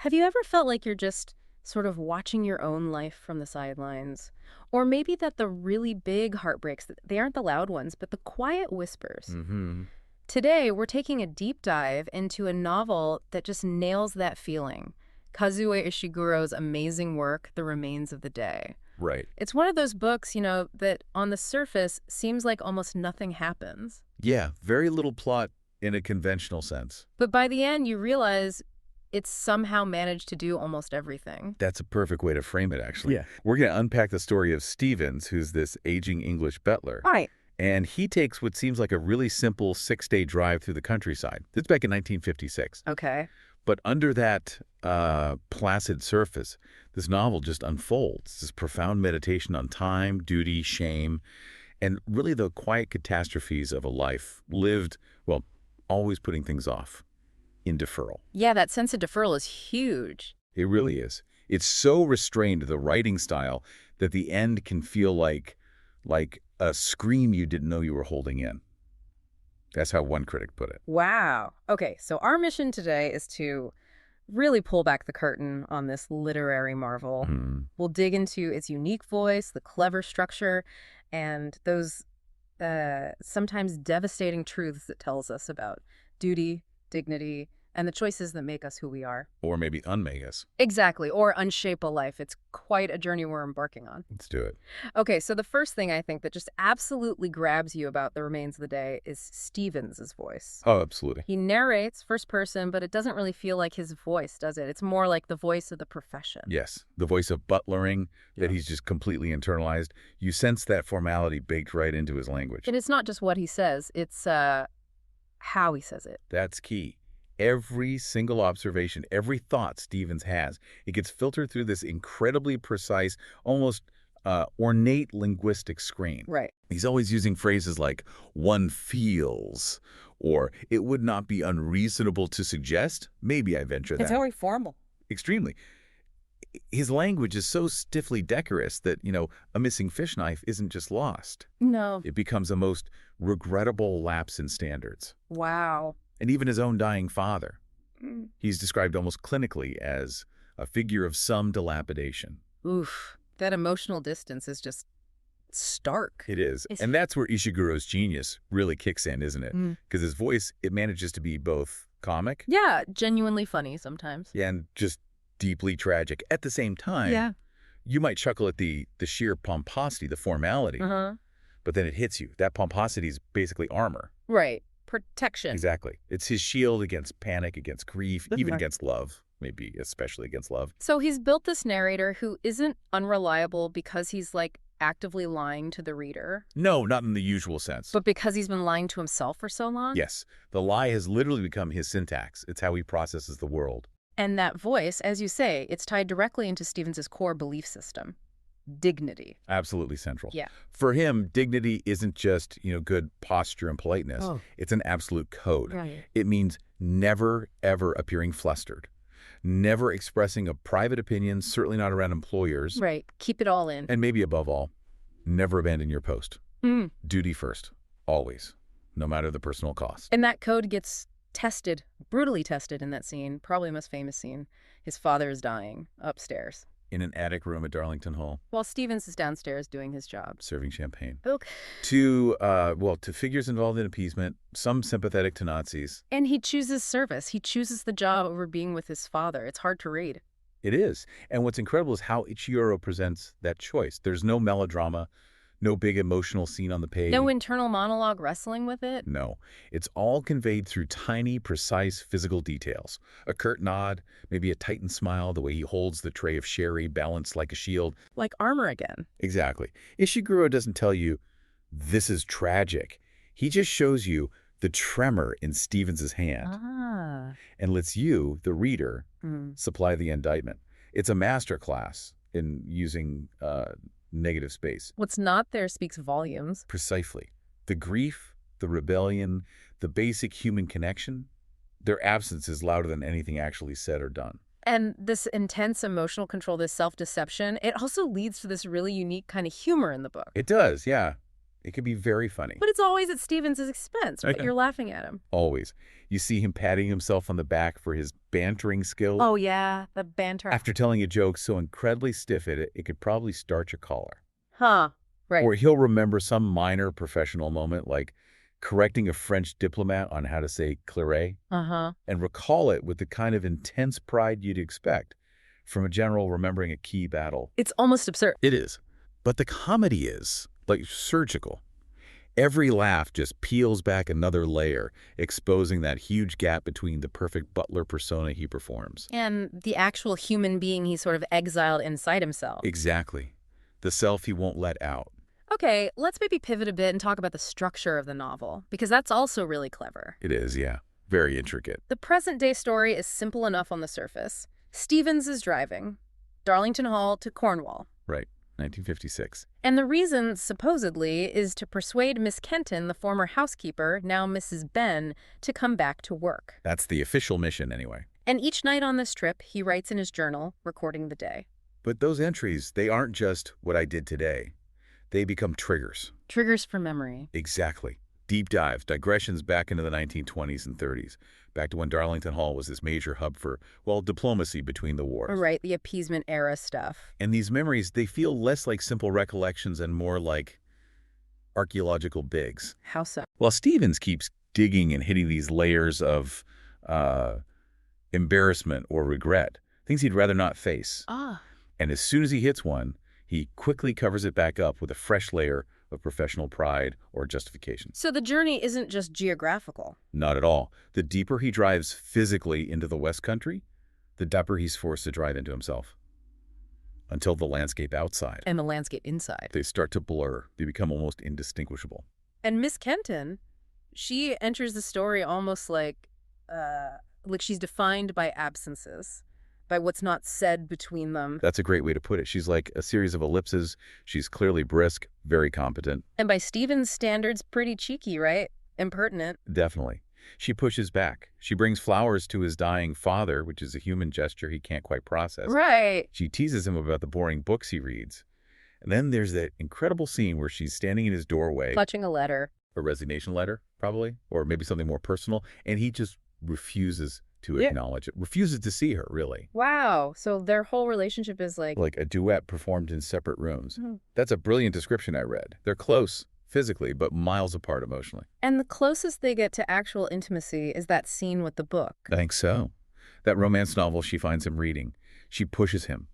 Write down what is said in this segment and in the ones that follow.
Have you ever felt like you're just sort of watching your own life from the sidelines? Or maybe that the really big heartbreaks, they aren't the loud ones, but the quiet whispers. Mm-hmm. Today, we're taking a deep dive into a novel that just nails that feeling. Kazuo Ishiguro's amazing work, The Remains of the Day. Right. It's one of those books, that on the surface seems like almost nothing happens. Yeah, very little plot in a conventional sense. But by the end, you realize it's somehow managed to do almost everything. That's a perfect way to frame it, actually. Yeah. We're going to unpack the story of Stevens, who's this aging English butler. Right. And he takes what seems like a really simple 6-day drive through the countryside. It's back in 1956. Okay. But under that placid surface, this novel just unfolds, this profound meditation on time, duty, shame, and really the quiet catastrophes of a life lived, well, always putting things off, in deferral. Yeah, that sense of deferral is huge. It really is. It's so restrained, the writing style, that the end can feel like a scream you didn't know you were holding in. That's how one critic put it. Wow. Okay, so our mission today is to really pull back the curtain on this literary marvel. We'll dig into its unique voice, the clever structure, and those sometimes devastating truths it tells us about duty, dignity, and the choices that make us who we are. Or maybe unmake us. Exactly, or unshape a life. It's quite a journey we're embarking on. Let's do it. Okay, so the first thing I think that just absolutely grabs you about The Remains of the Day is Stevens' voice. Oh, absolutely. He narrates first person, but it doesn't really feel like his voice, does it? It's more like the voice of the profession. Yes, the voice of butlering that he's just completely internalized. You sense that formality baked right into his language. And it's not just what he says, it's how he says it. That's key. Every single observation, every thought Stevens has, it gets filtered through this incredibly precise, almost ornate linguistic screen. Right. He's always using phrases like, one feels, or it would not be unreasonable to suggest, maybe I venture that. It's very formal. Extremely. His language is so stiffly decorous that, a missing fish knife isn't just lost. No. It becomes a most regrettable lapse in standards. Wow. And even his own dying father. He's described almost clinically as a figure of some dilapidation. Oof. That emotional distance is just stark. It is. And that's where Ishiguro's genius really kicks in, isn't it? Because his voice, it manages to be both comic. Yeah, genuinely funny sometimes. Yeah, and just deeply tragic. At the same time, Yeah. you might chuckle at the sheer pomposity, the formality, but then it hits you. That pomposity is basically armor. Right. Protection. Exactly. It's his shield against panic, against grief, even against love, maybe especially against love. So he's built this narrator who isn't unreliable because he's actively lying to the reader, No, not in the usual sense. but because he's been lying to himself for so long. Yes, the lie has literally become his syntax. It's how he processes the world. And that voice, as you say, it's tied directly into Stevens' core belief system. Dignity. Absolutely central. Yeah. For him, dignity isn't just, good posture and politeness. Oh. It's an absolute code. Right. It means never, ever appearing flustered. Never expressing a private opinion, certainly not around employers. Right. Keep it all in. And maybe above all, never abandon your post. Duty first. Always. No matter the personal cost. And that code gets tested, brutally tested in that scene, probably the most famous scene. His father is dying upstairs, In an attic room at Darlington Hall, while Stevens is downstairs doing his job. serving champagne. Okay. To figures involved in appeasement, some sympathetic to Nazis. And he chooses service. He chooses the job over being with his father. It's hard to read. It is. And what's incredible is how Ichiro presents that choice. There's no melodrama, no big emotional scene on the page. No internal monologue wrestling with it. No. It's all conveyed through tiny, precise physical details. A curt nod, maybe a tightened smile, the way he holds the tray of sherry balanced like a shield. Like armor again. Exactly. Ishiguro doesn't tell you, this is tragic. He just shows you the tremor in Stevens' hand and lets you, the reader, supply the indictment. It's a masterclass in using negative space. What's not there speaks volumes. Precisely. The grief, the rebellion, the basic human connection, their absence is louder than anything actually said or done. And this intense emotional control, this self-deception, it also leads to this really unique kind of humor in the book. It does, yeah. It can be very funny. But it's always at Stevens' expense, right? You're laughing at him. Always. You see him patting himself on the back for his bantering skills. Oh, yeah, the banter. After telling a joke so incredibly stiff it could probably starch a collar. Huh, right. Or he'll remember some minor professional moment like correcting a French diplomat on how to say claret, and recall it with the kind of intense pride you'd expect from a general remembering a key battle. It's almost absurd. It is. But the comedy is, like, surgical. Every laugh just peels back another layer, exposing that huge gap between the perfect butler persona he performs. And the actual human being he's sort of exiled inside himself. Exactly. The self he won't let out. Okay, let's maybe pivot a bit and talk about the structure of the novel, because that's also really clever. It is, yeah. Very intricate. The present-day story is simple enough on the surface. Stevens is driving Darlington Hall to Cornwall. Right, 1956. And the reason, supposedly, is to persuade Miss Kenton, the former housekeeper, now Mrs. Ben, to come back to work. That's the official mission, anyway. And each night on this trip, he writes in his journal, recording the day. But those entries, they aren't just what I did today. They become triggers. Triggers for memory. Exactly. Deep dives, digressions back into the 1920s and 30s, back to when Darlington Hall was this major hub for, well, diplomacy between the wars. Right, the appeasement era stuff. And these memories, they feel less like simple recollections and more like archaeological digs. How so? Well, Stevens keeps digging and hitting these layers of embarrassment or regret, things he'd rather not face. And as soon as he hits one, he quickly covers it back up with a fresh layer of professional pride or justification. So the journey isn't just geographical. Not at all. The deeper he drives physically into the West Country, the deeper he's forced to drive into himself. Until the landscape outside. And the landscape inside. They start to blur. They become almost indistinguishable. And Miss Kenton, she enters the story almost like she's defined by absences, by what's not said between them. That's a great way to put it. She's like a series of ellipses. She's clearly brisk, very competent. And by Stevens' standards, pretty cheeky, right? Impertinent. Definitely. She pushes back. She brings flowers to his dying father, which is a human gesture he can't quite process. Right. She teases him about the boring books he reads. And then there's that incredible scene where she's standing in his doorway. Clutching a letter. A resignation letter, probably, or maybe something more personal. And he just refuses to acknowledge it. Refuses to see her, really. Wow. So their whole relationship is like a duet performed in separate rooms. That's a brilliant description I read. They're close physically, but miles apart emotionally. And the closest they get to actual intimacy is that scene with the book. I think so. That romance novel she finds him reading. She pushes him.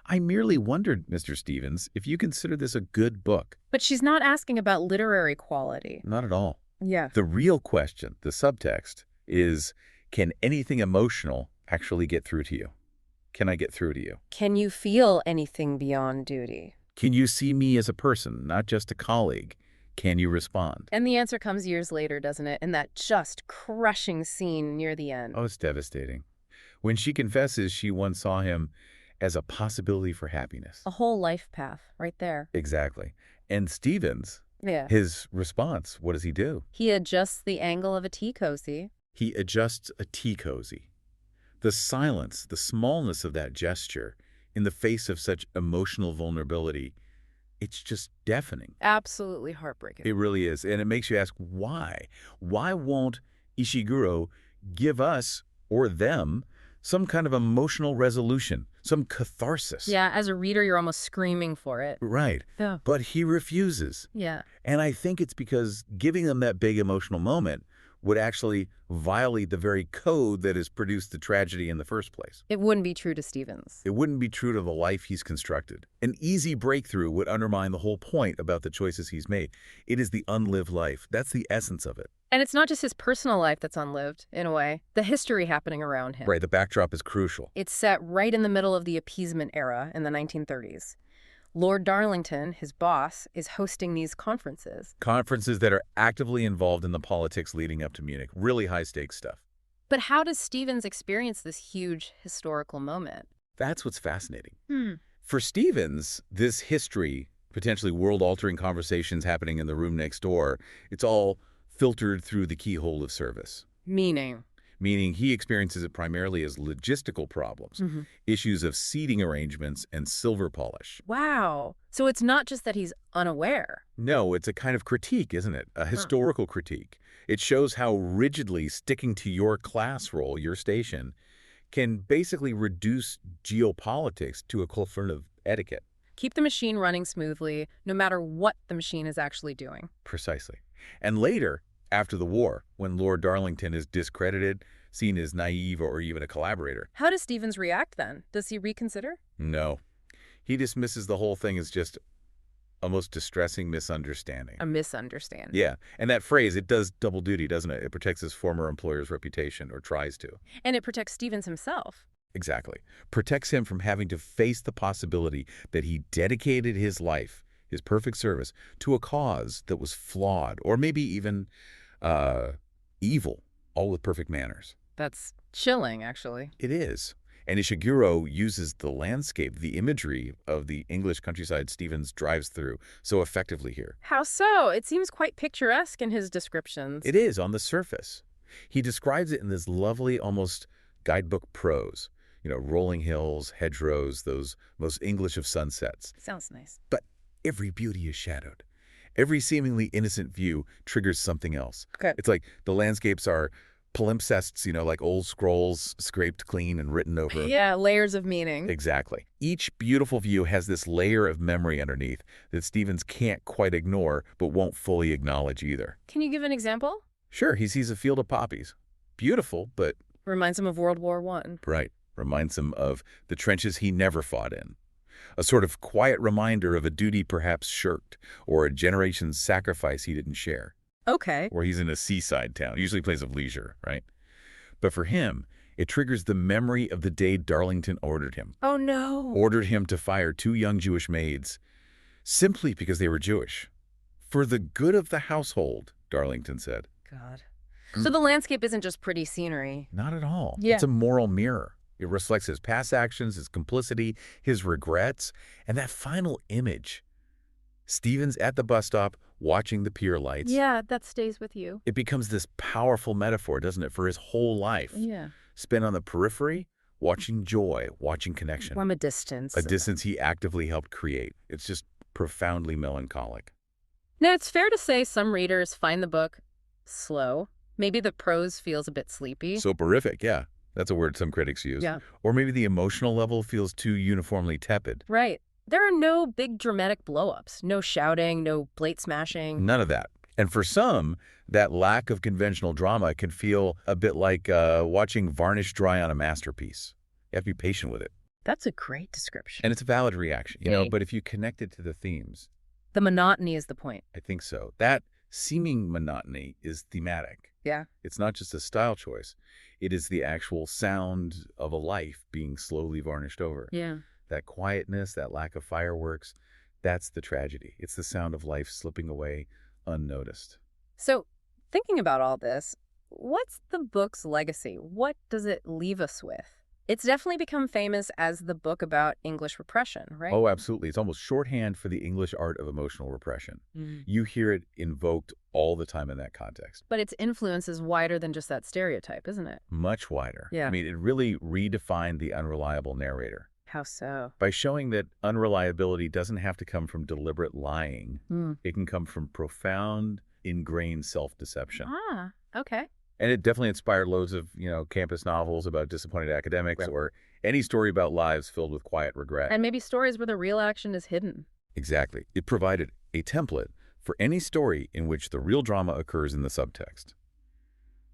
I merely wondered, Mr. Stevens, if you consider this a good book. But she's not asking about literary quality. Not at all. Yeah. The real question, the subtext, is, can anything emotional actually get through to you? Can I get through to you? Can you feel anything beyond duty? Can you see me as a person, not just a colleague? Can you respond? And the answer comes years later, doesn't it? In that just crushing scene near the end. Oh, it's devastating. When she confesses she once saw him as a possibility for happiness. A whole life path, right there. Exactly. And Stevens, his response, what does he do? He adjusts the angle of a tea cozy. He adjusts a tea cozy. The silence, the smallness of that gesture in the face of such emotional vulnerability, it's just deafening. Absolutely heartbreaking. It really is. And it makes you ask, why? Why won't Ishiguro give us, or them, some kind of emotional resolution, some catharsis? Yeah, as a reader, you're almost screaming for it. Right. Yeah. But he refuses. Yeah. And I think it's because giving them that big emotional moment would actually violate the very code that has produced the tragedy in the first place. It wouldn't be true to Stevens. It wouldn't be true to the life he's constructed. An easy breakthrough would undermine the whole point about the choices he's made. It is the unlived life. That's the essence of it. And it's not just his personal life that's unlived, in a way. The history happening around him. Right, the backdrop is crucial. It's set right in the middle of the appeasement era in the 1930s. Lord Darlington, his boss, is hosting these conferences. Conferences that are actively involved in the politics leading up to Munich. Really high-stakes stuff. But how does Stevens experience this huge historical moment? That's what's fascinating. For Stevens, this history, potentially world-altering conversations happening in the room next door, it's all filtered through the keyhole of service. Meaning? meaning he experiences it primarily as logistical problems, issues of seating arrangements and silver polish. Wow. So it's not just that he's unaware. No, it's a kind of critique, isn't it? A historical critique. It shows how rigidly sticking to your class role, your station, can basically reduce geopolitics to a culture of etiquette. Keep the machine running smoothly, no matter what the machine is actually doing. Precisely. And later, after the war, when Lord Darlington is discredited, seen as naive or even a collaborator. How does Stevens react then? Does he reconsider? No. He dismisses the whole thing as just a most distressing misunderstanding. A misunderstanding. Yeah, and that phrase, it does double duty, doesn't it? It protects his former employer's reputation, or tries to. And it protects Stevens himself. Exactly. Protects him from having to face the possibility that he dedicated his life, his perfect service, to a cause that was flawed, or maybe even evil, all with perfect manners. That's chilling, actually. It is. And Ishiguro uses the landscape, the imagery of the English countryside Stevens drives through so effectively here. How so? It seems quite picturesque in his descriptions. It is, on the surface. He describes it in this lovely, almost guidebook prose. You know, rolling hills, hedgerows, those most English of sunsets. Sounds nice. But every beauty is shadowed. Every seemingly innocent view triggers something else. Good. It's like the landscapes are palimpsests, like old scrolls scraped clean and written over. Yeah, layers of meaning. Exactly. Each beautiful view has this layer of memory underneath that Stevens can't quite ignore but won't fully acknowledge either. Can you give an example? Sure, he sees a field of poppies. Beautiful, but... Reminds him of World War I. Right. Reminds him of the trenches he never fought in. A sort of quiet reminder of a duty perhaps shirked, or a generation's sacrifice he didn't share. Okay. Or he's in a seaside town, usually a place of leisure, right? But for him, it triggers the memory of the day Darlington ordered him. Oh, no. Ordered him to fire 2 young Jewish maids simply because they were Jewish. For the good of the household, Darlington said. God. So the landscape isn't just pretty scenery. Not at all. Yeah. It's a moral mirror. It reflects his past actions, his complicity, his regrets, and that final image. Stevens at the bus stop, watching the pier lights. Yeah, that stays with you. It becomes this powerful metaphor, doesn't it, for his whole life. Yeah. Spent on the periphery, watching joy, watching connection. From a distance. A distance he actively helped create. It's just profoundly melancholic. Now, it's fair to say some readers find the book slow. Maybe the prose feels a bit sleepy. Soporific, yeah. That's a word some critics use. Yeah. Or maybe the emotional level feels too uniformly tepid. Right. There are no big dramatic blow-ups, no shouting, no plate smashing. None of that. And for some, that lack of conventional drama can feel a bit like watching varnish dry on a masterpiece. You have to be patient with it. That's a great description. And it's a valid reaction, but if you connect it to the themes. The monotony is the point. I think so. That seeming monotony is thematic. Yeah. It's not just a style choice. It is the actual sound of a life being slowly varnished over. Yeah. That quietness, that lack of fireworks, that's the tragedy. It's the sound of life slipping away unnoticed. So, thinking about all this, what's the book's legacy? What does it leave us with? It's definitely become famous as the book about English repression, right? Oh, absolutely. It's almost shorthand for the English art of emotional repression. You hear it invoked all the time in that context. But its influence is wider than just that stereotype, isn't it? Much wider. Yeah. I mean, it really redefined the unreliable narrator. How so? By showing that unreliability doesn't have to come from deliberate lying. It can come from profound, ingrained self-deception. Ah, okay. And it definitely inspired loads of, campus novels about disappointed academics or any story about lives filled with quiet regret. And maybe stories where the real action is hidden. Exactly. It provided a template for any story in which the real drama occurs in the subtext.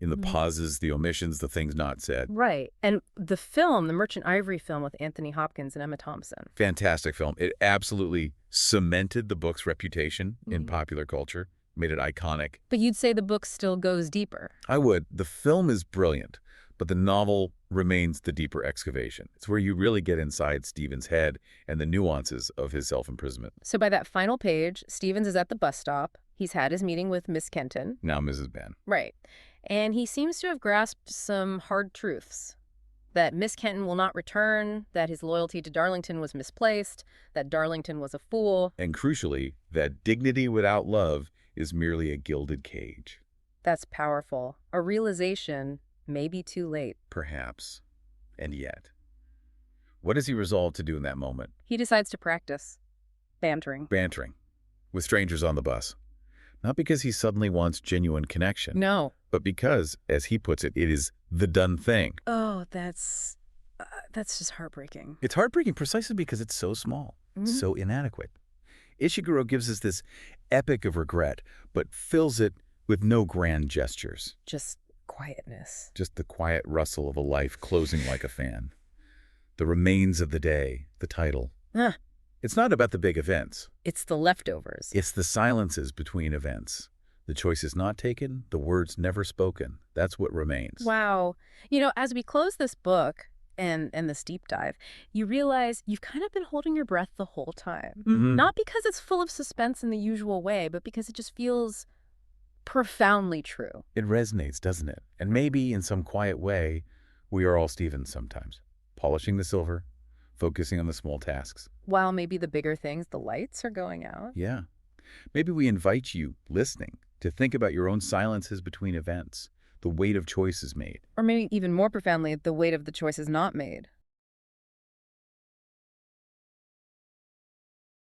In the pauses, the omissions, the things not said. Right. And the film, the Merchant Ivory film with Anthony Hopkins and Emma Thompson. Fantastic film. It absolutely cemented the book's reputation in popular culture, made it iconic. But you'd say the book still goes deeper. I would. The film is brilliant, but the novel remains the deeper excavation. It's where you really get inside Stevens' head and the nuances of his self-imprisonment. So by that final page, Stevens is at the bus stop. He's had his meeting with Miss Kenton. Now Mrs. Ben. Right. And he seems to have grasped some hard truths. That Miss Kenton will not return, that his loyalty to Darlington was misplaced, that Darlington was a fool. And crucially, that dignity without love is merely a gilded cage. That's powerful. A realization, maybe too late. Perhaps. And yet. What does he resolve to do in that moment? He decides to practice. Bantering. Bantering. With strangers on the bus. Not because he suddenly wants genuine connection. No. But because, as he puts it, it is the done thing. Oh, that's just heartbreaking. It's heartbreaking precisely because it's so small, so inadequate. Ishiguro gives us this epic of regret, but fills it with no grand gestures. Just quietness. Just the quiet rustle of a life closing like a fan. The remains of the day, the title. It's not about the big events. It's the leftovers. It's the silences between events. The choices not taken, the words never spoken. That's what remains. Wow. As we close this book and this deep dive, you realize you've kind of been holding your breath the whole time. Not because it's full of suspense in the usual way, but because it just feels profoundly true. It resonates, doesn't it? And maybe in some quiet way, we are all Stevens sometimes. Polishing the silver, focusing on the small tasks. While maybe the bigger things, the lights are going out. Yeah. Maybe we invite you, listening, to think about your own silences between events, the weight of choices made. Or maybe even more profoundly, the weight of the choices not made.